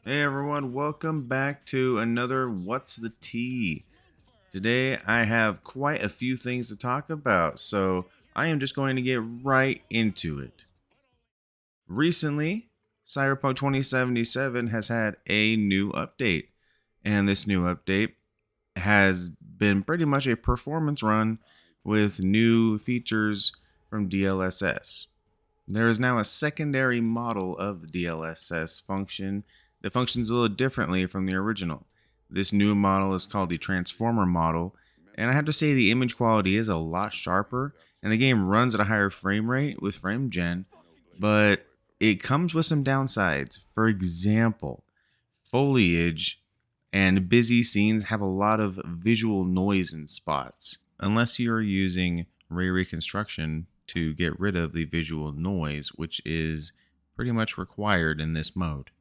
Hey everyone, welcome back to another What's the Tea? Today I have quite a few things to talk about, so I am just going to get right into it. Recently, Cyberpunk 2077 has had a new update, and this new update has been pretty much a performance run with new features from DLSS. There is now a secondary model of the DLSS function that functions a little differently from the original. This new model is called the Transformer model, and I have to say the image quality is a lot sharper, and the game runs at a higher frame rate with frame gen, but it comes with some downsides. For example, foliage and busy scenes have a lot of visual noise in spots. Unless you're using ray reconstruction to get rid of the visual noise, which is pretty much required in this mode,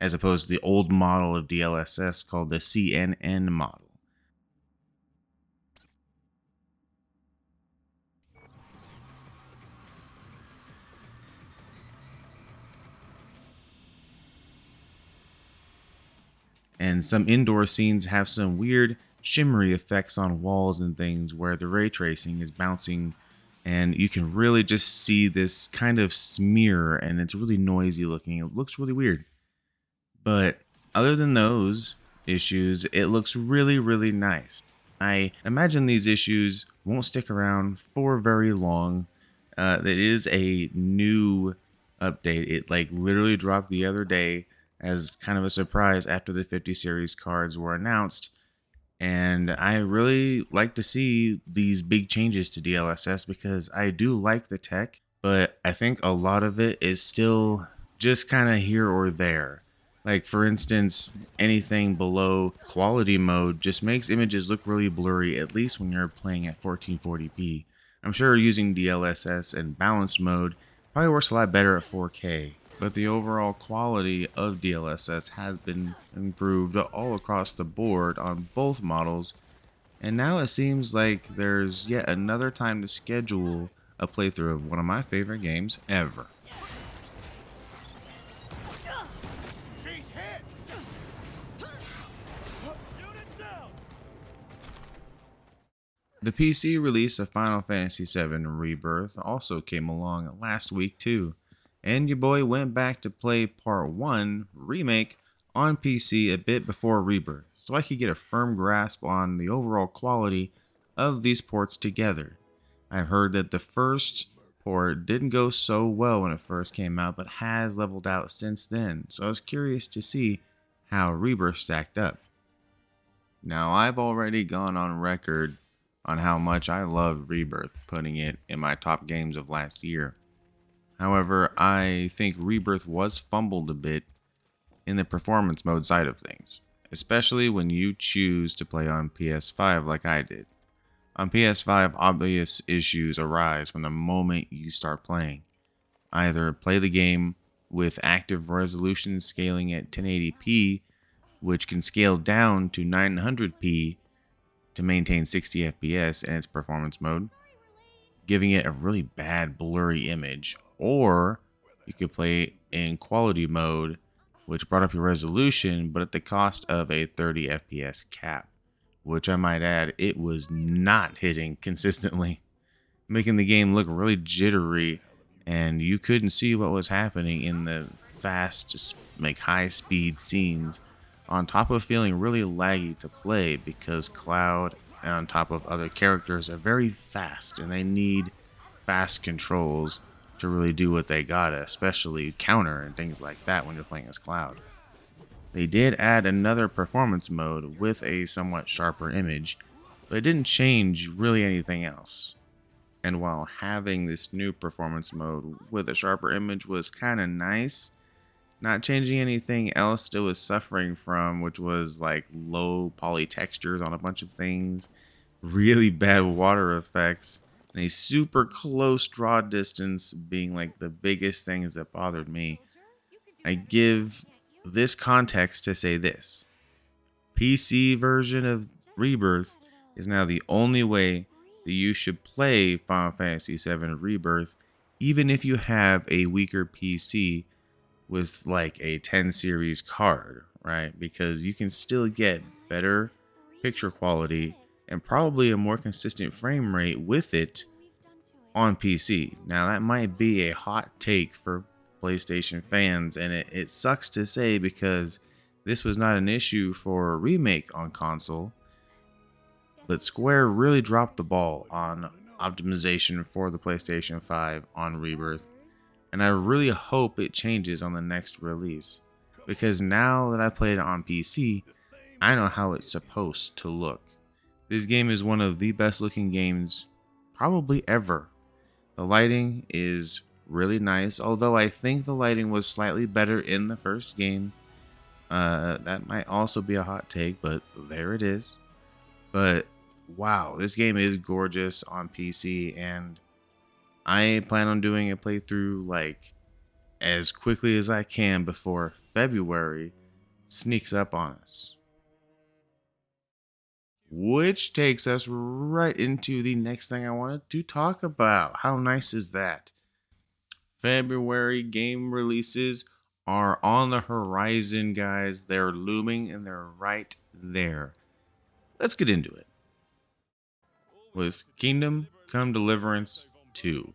as opposed to the old model of DLSS called the CNN model. And some indoor scenes have some weird shimmery effects on walls and things where the ray tracing is bouncing, and you can really just see this kind of smear, and it's really noisy looking. It looks really weird. But other than those issues, it looks really, really nice. I imagine these issues won't stick around for very long. It is a new update. It like literally dropped the other day as kind of a surprise after the 50 series cards were announced. And I really like to see these big changes to DLSS because I do like the tech, but I think a lot of it is still just kind of here or there. Like, for instance, anything below quality mode just makes images look really blurry, at least when you're playing at 1440p. I'm sure using DLSS and balanced mode probably works a lot better at 4K, but the overall quality of DLSS has been improved all across the board on both models, and now it seems like there's yet another time to schedule a playthrough of one of my favorite games ever. She's hit! Unit down! The PC release of Final Fantasy VII Rebirth also came along last week too, and your boy went back to play Part 1 Remake on PC a bit before Rebirth, so I could get a firm grasp on the overall quality of these ports together. I've heard that the first port didn't go so well when it first came out, but has leveled out since then, so I was curious to see how Rebirth stacked up. Now, I've already gone on record on how much I love Rebirth, putting it in my top games of last year. However, I think Rebirth was fumbled a bit in the performance mode side of things, especially when you choose to play on PS5 like I did. On PS5, obvious issues arise from the moment you start playing. Either play the game with active resolution scaling at 1080p, which can scale down to 900p to maintain 60 FPS in its performance mode, giving it a really bad blurry image, or you could play in quality mode, which brought up your resolution, but at the cost of a 30 FPS cap, which I might add, it was not hitting consistently, making the game look really jittery, and you couldn't see what was happening in the fast, like high speed scenes, on top of feeling really laggy to play because Cloud, on top of other characters, are very fast and they need fast controls to really do what they gotta, especially counter and things like that when you're playing as Cloud. They did add another performance mode with a somewhat sharper image, but it didn't change really anything else. And while having this new performance mode with a sharper image was kind of nice, not changing anything else it was suffering from, which was like low poly textures on a bunch of things, really bad water effects, and a super close draw distance being like the biggest things that bothered me. I give this context to say this: PC version of Rebirth is now the only way that you should play Final Fantasy VII Rebirth even if you have a weaker PC with like a 10 series card, right? Because you can still get better picture quality and probably a more consistent frame rate with it on PC. Now, that might be a hot take for PlayStation fans, and it sucks to say because this was not an issue for a remake on console, but Square really dropped the ball on optimization for the PlayStation 5 on Rebirth, and I really hope it changes on the next release. Because now that I played it on PC, I know how it's supposed to look. This game is one of the best looking games probably ever. The lighting is really nice, although I think the lighting was slightly better in the first game. That might also be a hot take, but there it is. But wow, this game is gorgeous on PC, and I plan on doing a playthrough like as quickly as I can before February sneaks up on us. Which takes us right into the next thing I wanted to talk about. How nice is that? February game releases are on the horizon, guys. They're looming and they're right there. Let's get into it. With Kingdom Come Deliverance 2.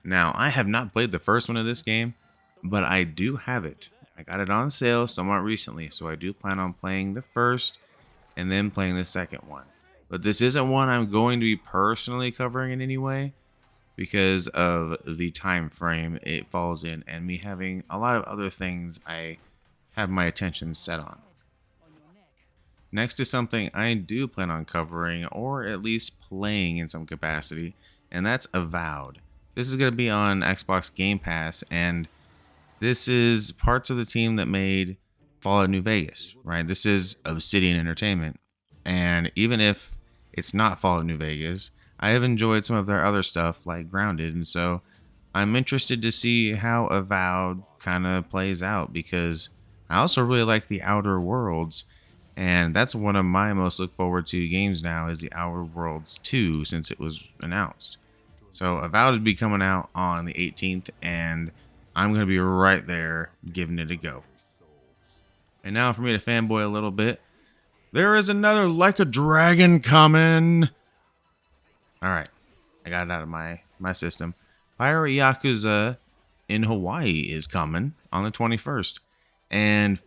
Now, I have not played the first one of this game, but I do have it. I got it on sale somewhat recently, so I do plan on playing the first and then playing the second one. But this isn't one I'm going to be personally covering in any way because of the time frame it falls in and me having a lot of other things I have my attention set on. Next is something I do plan on covering, or at least playing in some capacity, and that's Avowed. This is going to be on Xbox Game Pass, and this is parts of the team that made Fallout New Vegas, right? This is Obsidian Entertainment, and even if it's not Fallout New Vegas, I have enjoyed some of their other stuff like Grounded, and so I'm interested to see how Avowed kind of plays out, because I also really like the Outer Worlds, and that's one of my most look forward to games now is the Outer Worlds 2 since it was announced. So Avowed will be coming out on the 18th, and I'm going to be right there giving it a go. And now for me to fanboy a little bit, there is another Like a Dragon coming. Alright, I got it out of my system. Fire Yakuza in Hawaii is coming on the 21st. And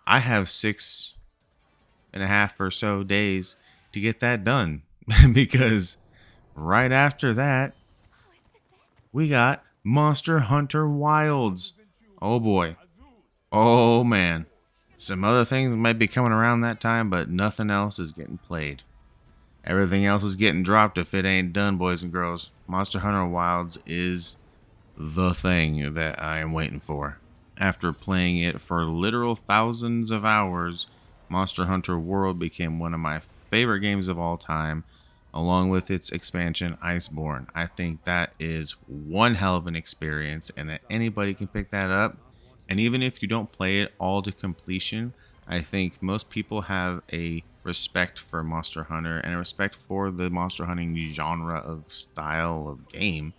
I have 6.5 or so days to get that done. Because right after that, we got Monster Hunter Wilds. Oh boy. Oh man. Some other things might be coming around that time, but nothing else is getting played. Everything else is getting dropped if it ain't done, boys and girls. Monster Hunter Wilds is the thing that I am waiting for. After playing it for literal thousands of hours, Monster Hunter World became one of my favorite games of all time, along with its expansion, Iceborne. I think that is one hell of an experience, and that anybody can pick that up. And even if you don't play it all to completion, I think most people have a respect for Monster Hunter and a respect for the monster hunting genre of style of game,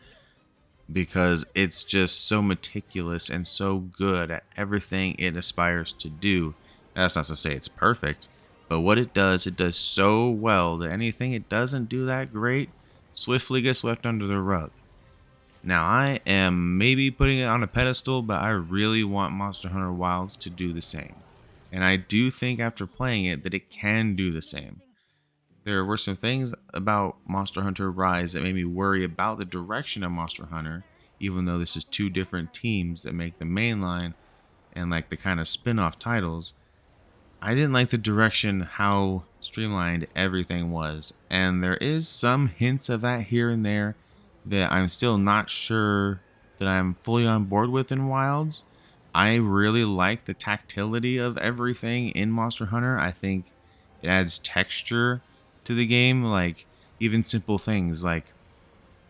because it's just so meticulous and so good at everything it aspires to do. That's not to say it's perfect, but what it does so well that anything it doesn't do that great swiftly gets swept under the rug. Now, I am maybe putting it on a pedestal, but I really want Monster Hunter Wilds to do the same. And I do think after playing it that it can do the same. There were some things about Monster Hunter Rise that made me worry about the direction of Monster Hunter, even though this is two different teams that make the main line and like the kind of spin-off titles. I didn't like the direction, how streamlined everything was, and there is some hints of that here and there that I'm still not sure that I'm fully on board with in Wilds. I really like the tactility of everything in Monster Hunter. I think it adds texture to the game, like even simple things like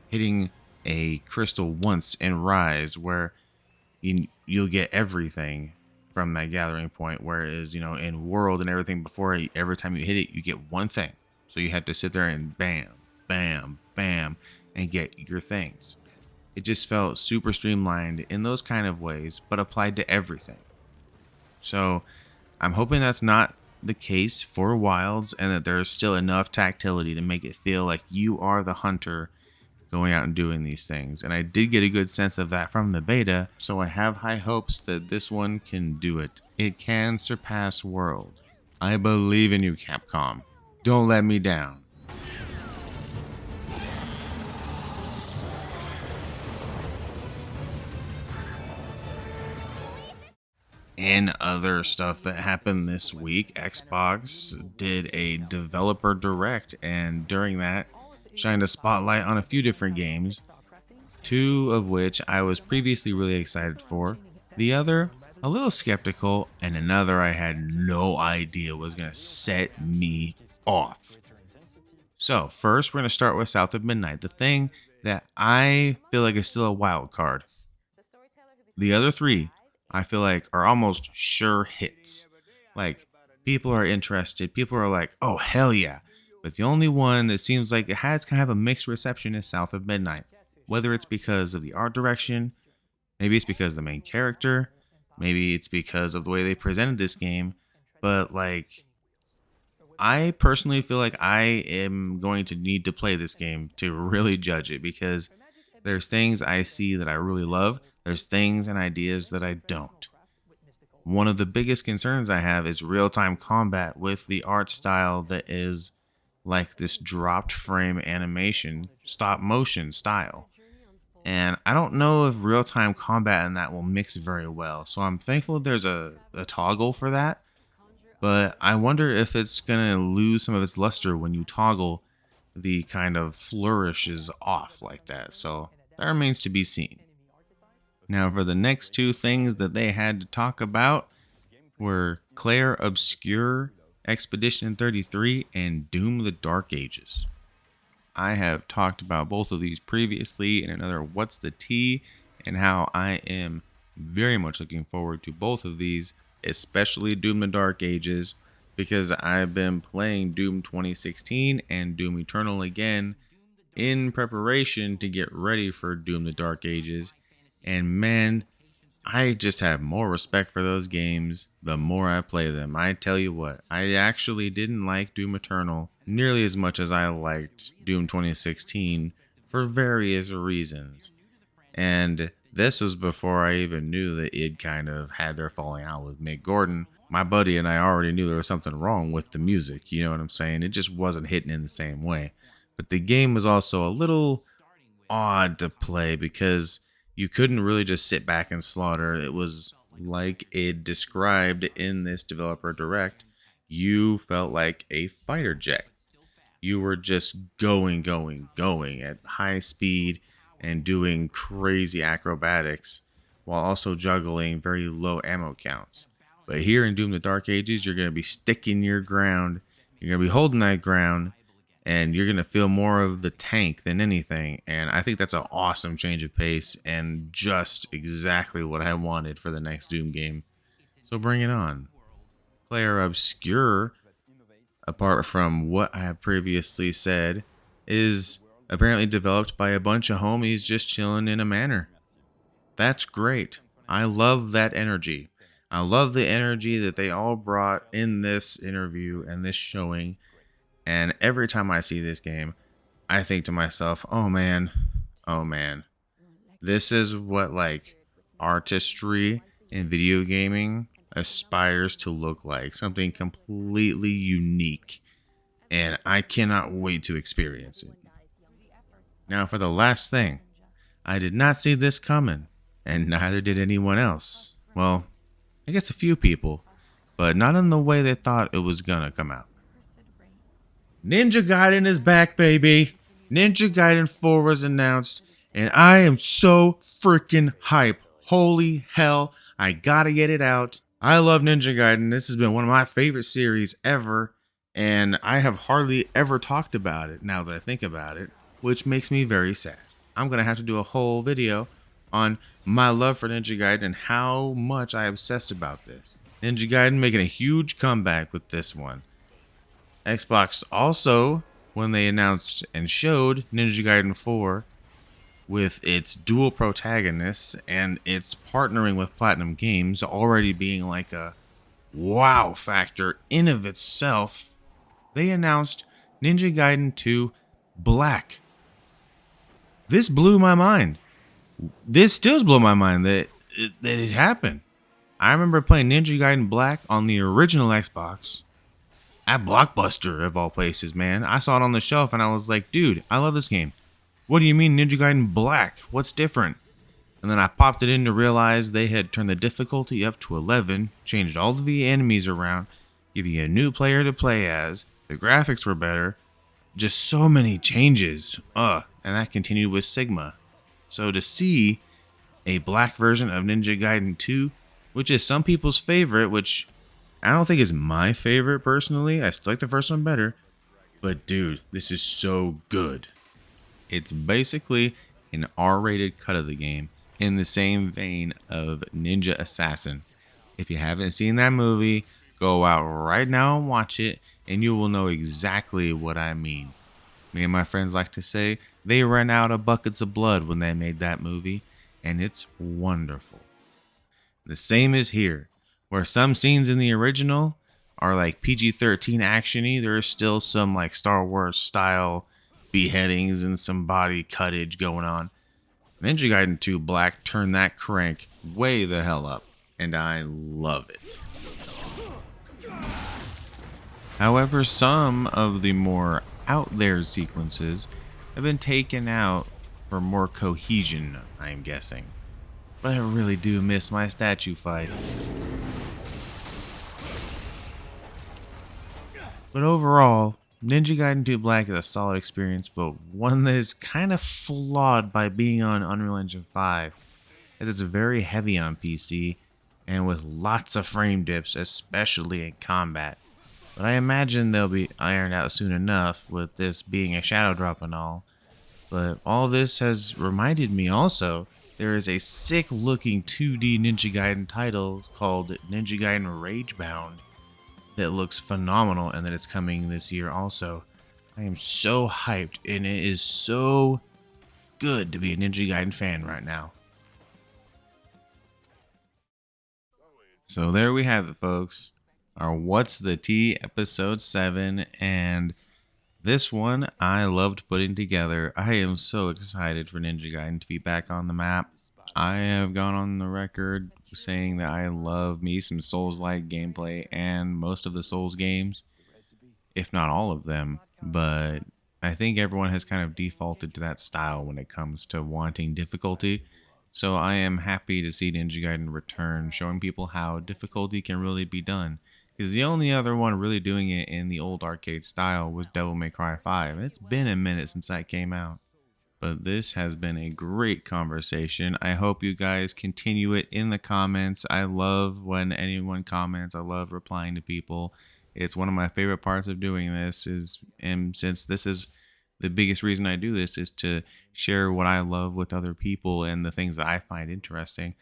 hitting a crystal once in Rise where you'll get everything from that gathering point, whereas in World and everything before, every time you hit it you get one thing, so you have to sit there and bam bam bam and get your things. It just felt super streamlined in those kind of ways, but applied to everything. So I'm hoping that's not the case for Wilds and that there's still enough tactility to make it feel like you are the hunter going out and doing these things. And I did get a good sense of that from the beta, so I have high hopes that this one can do it. It can surpass World. I believe in you, Capcom. Don't let me down. And other stuff that happened this week, Xbox did a developer direct, and during that, shined a spotlight on a few different games, two of which I was previously really excited for, the other a little skeptical, and another I had no idea was going to set me off. So first, we're going to start with South of Midnight, the thing that I feel like is still a wild card. The other three, I feel like, are almost sure hits. Like, people are interested. People are like, oh, hell yeah. But the only one that seems like it has kind of a mixed reception is South of Midnight. Whether it's because of the art direction, maybe it's because of the main character, maybe it's because of the way they presented this game. But, like, I personally feel like I am going to need to play this game to really judge it, because there's things I see that I really love. There's things and ideas that I don't. One of the biggest concerns I have is real-time combat with the art style that is like this dropped frame animation, stop motion style. And I don't know if real-time combat in that will mix very well. So I'm thankful there's a toggle for that. But I wonder if it's going to lose some of its luster when you toggle the kind of flourishes off like that. So that remains to be seen. Now, for the next two things that they had to talk about were Claire Obscure Expedition 33 and Doom the Dark Ages. I have talked about both of these previously in another What's the Tea, and how I am very much looking forward to both of these, especially Doom the Dark Ages, because I've been playing Doom 2016 and Doom Eternal again in preparation to get ready for Doom the Dark Ages. And man, I just have more respect for those games the more I play them. I tell you what, I actually didn't like Doom Eternal nearly as much as I liked Doom 2016 for various reasons. And this was before I even knew that id kind of had their falling out with Mick Gordon. My buddy and I already knew there was something wrong with the music, you know what I'm saying? It just wasn't hitting in the same way. But the game was also a little odd to play because you couldn't really just sit back and slaughter. It was like it described in this developer direct. You felt like a fighter jet. You were just going at high speed and doing crazy acrobatics while also juggling very low ammo counts. But here in Doom the Dark Ages, you're going to be sticking your ground. You're going to be holding that ground, and you're going to feel more of the tank than anything. And I think that's an awesome change of pace and just exactly what I wanted for the next Doom game. So bring it on. Claire Obscure, apart from what I have previously said, is apparently developed by a bunch of homies just chilling in a manor. That's great. I love that energy. I love the energy that they all brought in this interview and this showing. And every time I see this game, I think to myself, oh man, this is what like artistry in video gaming aspires to look like. Something completely unique. And I cannot wait to experience it. Now for the last thing, I did not see this coming, and neither did anyone else. Well, I guess a few people, but not in the way they thought it was gonna come out. Ninja Gaiden is back, baby. Ninja Gaiden 4 was announced, and I am so freaking hype. Holy hell, I gotta get it out. I love Ninja Gaiden. This has been one of my favorite series ever, and I have hardly ever talked about it now that I think about it, which makes me very sad. I'm gonna have to do a whole video on my love for Ninja Gaiden and how much I obsessed about this. Ninja Gaiden making a huge comeback with this one. Xbox also, when they announced and showed Ninja Gaiden 4, with its dual protagonists and its partnering with Platinum Games already being like a wow factor in of itself, they announced Ninja Gaiden 2 Black. This blew my mind. This still blew my mind that it happened. I remember playing Ninja Gaiden Black on the original Xbox at Blockbuster of all places, man. I saw it on the shelf and I was like, dude, I love this game. What do you mean Ninja Gaiden Black? What's different? And then I popped it in to realize they had turned the difficulty up to 11, changed all of the enemies around, give you a new player to play as. The graphics were better. Just so many changes. And that continued with Sigma. So to see a black version of Ninja Gaiden 2, which is some people's favorite, which I don't think is my favorite personally. I still like the first one better. But dude, this is so good. It's basically an R-rated cut of the game in the same vein of Ninja Assassin. If you haven't seen that movie, go out right now and watch it, and you will know exactly what I mean. Me and my friends like to say they ran out of buckets of blood when they made that movie, and it's wonderful. The same is here, where some scenes in the original are like PG-13 action-y. There's still some like Star Wars style beheadings and some body cuttage going on. Ninja Gaiden 2 Black turned that crank way the hell up, and I love it. However, some of the more out there sequences have been taken out for more cohesion, I'm guessing. But I really do miss my statue fight. But overall, Ninja Gaiden 2 Black is a solid experience, but one that is kind of flawed by being on Unreal Engine 5, as it's very heavy on PC and with lots of frame dips, especially in combat. But I imagine they'll be ironed out soon enough with this being a shadow drop and all. But all this has reminded me also, there is a sick looking 2D Ninja Gaiden title called Ninja Gaiden Ragebound that looks phenomenal and that it's coming this year also. I am so hyped and it is so good to be a Ninja Gaiden fan right now. So there we have it, folks. Our What's the Tea episode 7, and this one I loved putting together. I am so excited for Ninja Gaiden to be back on the map. I have gone on the record saying that I love me some Souls-like gameplay and most of the Souls games, if not all of them, but I think everyone has kind of defaulted to that style when it comes to wanting difficulty. So I am happy to see Ninja Gaiden return, showing people how difficulty can really be done. Because the only other one really doing it in the old arcade style was Devil May Cry 5, and it's been a minute since that came out. But this has been a great conversation. I hope you guys continue it in the comments. I love when anyone comments. I love replying to people. It's one of my favorite parts of doing this, and since this is the biggest reason I do this, is to share what I love with other people and the things that I find interesting.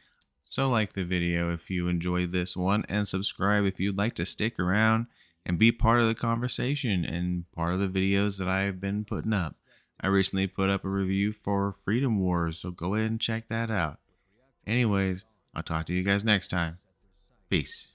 So like the video if you enjoyed this one, and subscribe if you'd like to stick around and be part of the conversation and part of the videos that I've been putting up. I recently put up a review for Freedom Wars, so go ahead and check that out. Anyways, I'll talk to you guys next time. Peace.